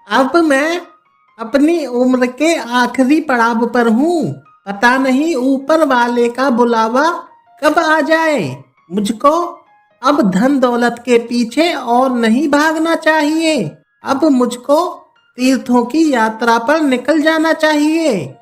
अब मैं अपनी उम्र के आखिरी पड़ाव पर हूँ। पता नहीं ऊपर वाले का बुलावा कब आ जाए। मुझको अब धन दौलत के पीछे और नहीं भागना चाहिए। अब मुझको तीर्थों की यात्रा पर निकल जाना चाहिए।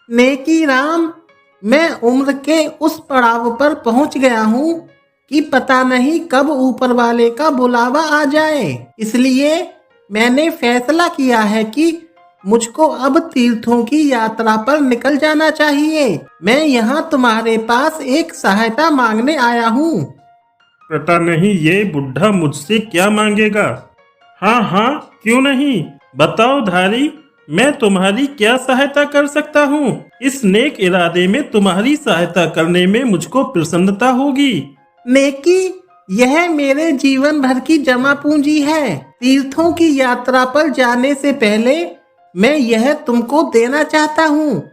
नेकी राम, मैं उम्र के उस पड़ाव पर पहुंच गया हूँ कि पता नहीं कब ऊपर वाले का बुलावा आ जाए। इसलिए मैंने फैसला किया है कि मुझको अब तीर्थों की यात्रा पर निकल जाना चाहिए। मैं यहाँ तुम्हारे पास एक सहायता मांगने आया हूँ। पता नहीं ये बुढ़ा मुझसे क्या मांगेगा। हाँ हाँ, क्यों नहीं, बताओ धारी, मैं तुम्हारी क्या सहायता कर सकता हूँ। इस नेक इरादे में तुम्हारी सहायता करने में मुझको प्रसन्नता होगी। नेकी, यह मेरे जीवन भर की जमा पूंजी है। तीर्थों की यात्रा पर जाने से पहले मैं यह तुमको देना चाहता हूँ।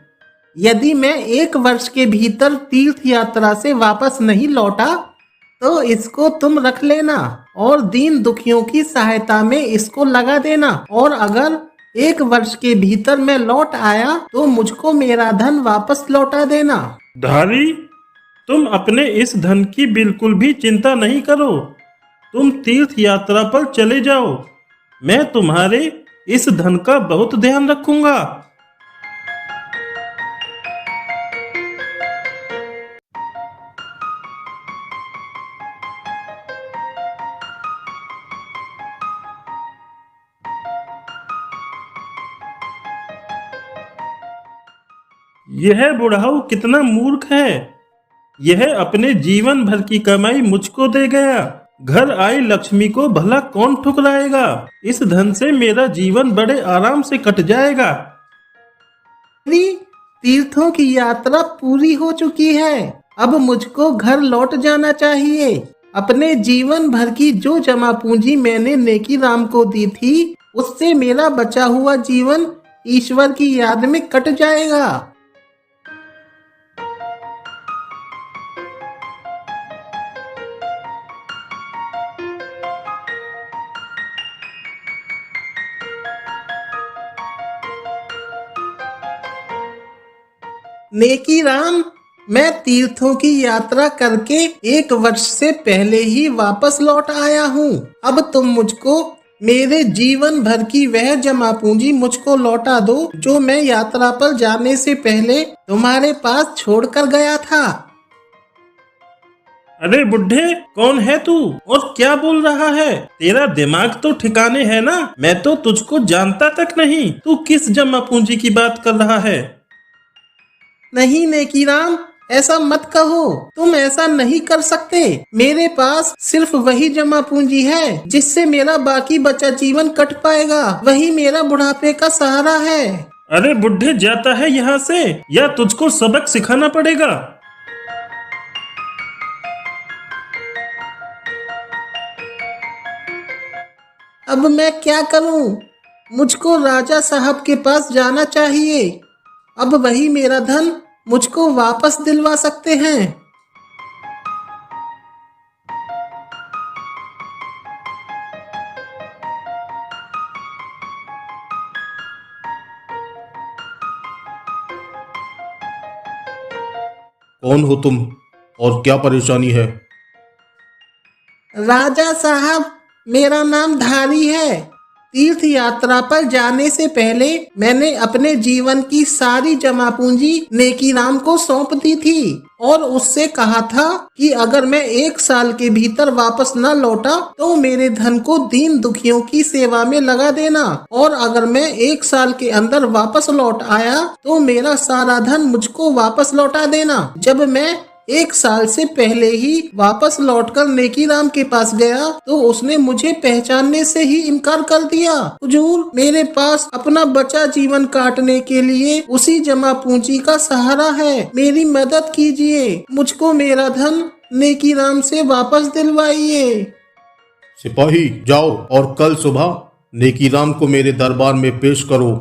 यदि मैं 1 वर्ष के भीतर तीर्थ यात्रा से वापस नहीं लौटा तो इसको तुम रख लेना और दीन दुखियों की सहायता में इसको लगा देना। और अगर 1 वर्ष के भीतर मैं लौट आया तो मुझको मेरा धन वापस लौटा देना। धारी, तुम अपने इस धन की बिल्कुल भी चिंता नहीं करो। तुम तीर्थ यात्रा पर चले जाओ, मैं तुम्हारे इस धन का बहुत ध्यान रखूंगा। यह बुढ़ाऊ कितना मूर्ख है। यह अपने जीवन भर की कमाई मुझको दे गया। घर आई लक्ष्मी को भला कौन ठुकराएगा। इस धन से मेरा जीवन बड़े आराम से कट जाएगा। मेरी तीर्थों की यात्रा पूरी हो चुकी है। अब मुझको घर लौट जाना चाहिए। अपने जीवन भर की जो जमा पूंजी मैंने नेकी राम को दी थी उससे मेरा बचा हुआ जीवन ईश्वर की याद में कट जाएगा। नेकी राम, मैं तीर्थों की यात्रा करके 1 वर्ष से पहले ही वापस लौट आया हूँ। अब तुम मुझको मेरे जीवन भर की वह जमा पूंजी मुझको लौटा दो जो मैं यात्रा पर जाने से पहले तुम्हारे पास छोड़कर गया था। अरे बुढ़े, कौन है तू और क्या बोल रहा है। तेरा दिमाग तो ठिकाने है ना। मैं तो तुझको जानता तक नहीं। तू किस जमा पूंजी की बात कर रहा है। नहीं नेकी राम, ऐसा मत कहो। तुम ऐसा नहीं कर सकते। मेरे पास सिर्फ वही जमा पूंजी है जिससे मेरा बाकी बचा जीवन कट पाएगा। वही मेरा बुढ़ापे का सहारा है। अरे बुढ़े, जाता है यहाँ से या तुझको सबक सिखाना पड़ेगा। अब मैं क्या करूं? मुझको राजा साहब के पास जाना चाहिए। अब वही मेरा धन मुझको वापस दिलवा सकते हैं। कौन हो तुम और क्या परेशानी है? राजा साहब, मेरा नाम धारी है। तीर्थ यात्रा पर जाने से पहले मैंने अपने जीवन की सारी जमा पूंजी नेकी राम को सौंप दी थी और उससे कहा था कि अगर मैं 1 साल के भीतर वापस न लौटा तो मेरे धन को दीन दुखियों की सेवा में लगा देना और अगर मैं 1 साल के अंदर वापस लौट आया तो मेरा सारा धन मुझको वापस लौटा देना। जब मैं 1 साल से पहले ही वापस लौटकर नेकी राम के पास गया तो उसने मुझे पहचानने से ही इनकार कर दिया। हुजूर, मेरे पास अपना बचा जीवन काटने के लिए उसी जमा पूंजी का सहारा है। मेरी मदद कीजिए। मुझको मेरा धन नेकी राम से वापस दिलवाइए। सिपाही जाओ और कल सुबह नेकीराम को मेरे दरबार में पेश करो।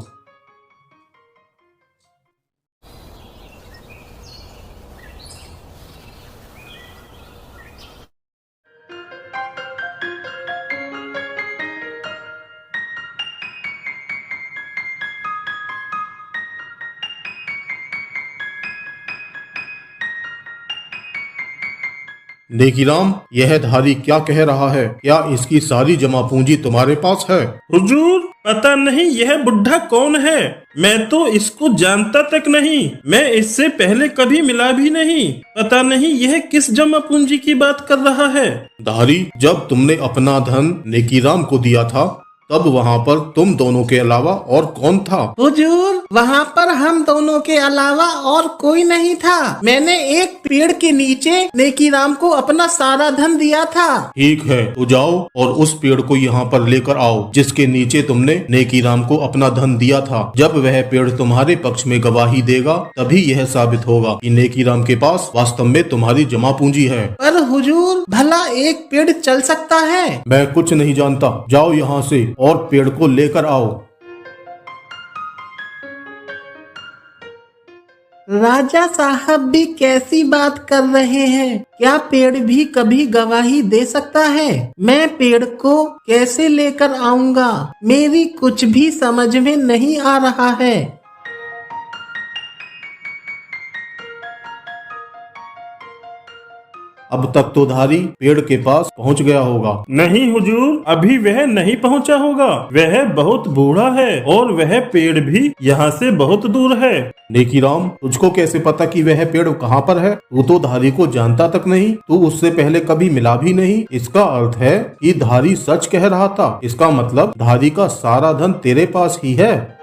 नेकीराम, यह धारी क्या कह रहा है? क्या इसकी सारी जमा पूंजी तुम्हारे पास है? हुजूर, पता नहीं यह बुढ़ा कौन है। मैं तो इसको जानता तक नहीं। मैं इससे पहले कभी मिला भी नहीं। पता नहीं यह किस जमा पूंजी की बात कर रहा है। धारी, जब तुमने अपना धन नेकीराम को दिया था तब वहाँ पर तुम दोनों के अलावा और कौन था? हुजूर, वहाँ पर हम दोनों के अलावा और कोई नहीं था। मैंने एक पेड़ के नीचे नेकीराम को अपना सारा धन दिया था। ठीक है, तो जाओ और उस पेड़ को यहाँ पर लेकर आओ जिसके नीचे तुमने नेकीराम को अपना धन दिया था। जब वह पेड़ तुम्हारे पक्ष में गवाही देगा तभी यह साबित होगा कि नेकीराम के पास वास्तव में तुम्हारी जमा पूंजी है। पर हुजूर, भला एक पेड़ चल सकता है? मैं कुछ नहीं जानता, जाओ यहाँ से और पेड़ को लेकर आओ। राजा साहब भी कैसी बात कर रहे हैं? क्या पेड़ भी कभी गवाही दे सकता है? मैं पेड़ को कैसे लेकर आऊंगा? मेरी कुछ भी समझ में नहीं आ रहा है। अब तक तो धारी पेड़ के पास पहुंच गया होगा। नहीं हुजूर, अभी वह नहीं पहुंचा होगा। वह बहुत बूढ़ा है और वह पेड़ भी यहाँ से बहुत दूर है। नेकीराम, तुझको कैसे पता कि वह पेड़ कहाँ पर है? तू तो धारी को जानता तक नहीं, तू उससे पहले कभी मिला भी नहीं। इसका अर्थ है कि धारी सच कह रहा था। इसका मतलब धारी का सारा धन तेरे पास ही है।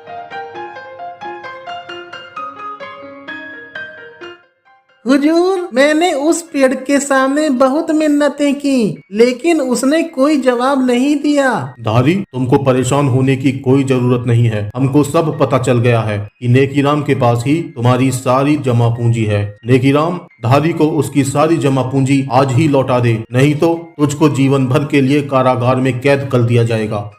हुजूर, मैंने उस पेड़ के सामने बहुत मिन्नतें की, लेकिन उसने कोई जवाब नहीं दिया। धारी, तुमको परेशान होने की कोई जरूरत नहीं है। हमको सब पता चल गया है कि नेकीराम के पास ही तुम्हारी सारी जमा पूंजी है। नेकीराम, धारी को उसकी सारी जमा पूंजी आज ही लौटा दे, नहीं तो तुझको जीवन भर के लिए कारागार में कैद कर दिया जाएगा।